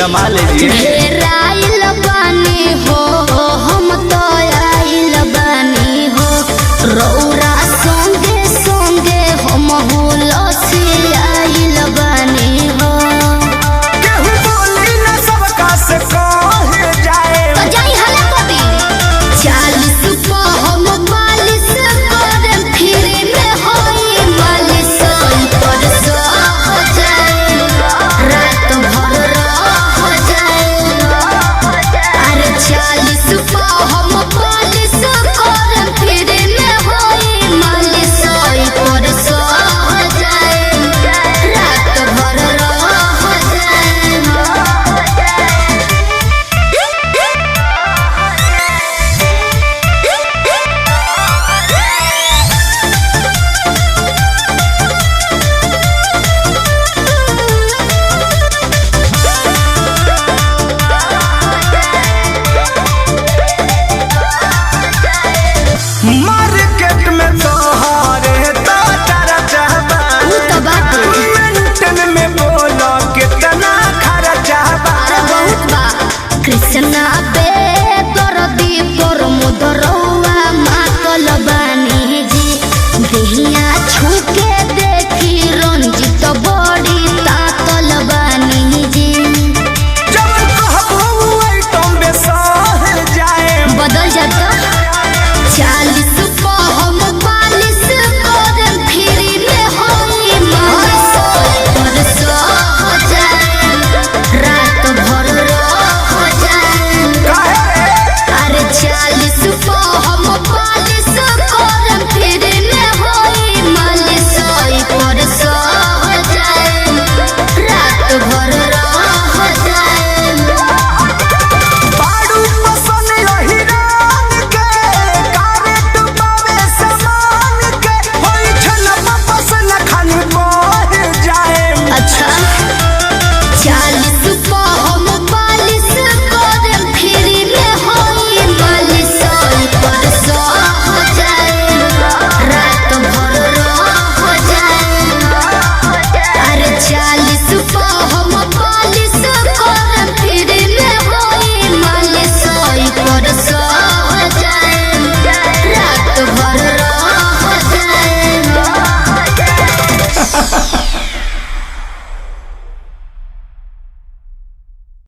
जमा लीजिए। घेराइल बानी हो हम तो आइल बानी हो रौरा संगे संगे हम हुलसी आइल बानी हो। केहू बोली न सबका से कहे जाए तो जाई हला कभी 40 को हम मालिश करे फिर में होई मालिश पर सो हो जाए रात भर रह जाए। अरे 40 को हम मालिश करे फिर में होई मालिश पर सो हो जाए रात भर रह जाए। माँ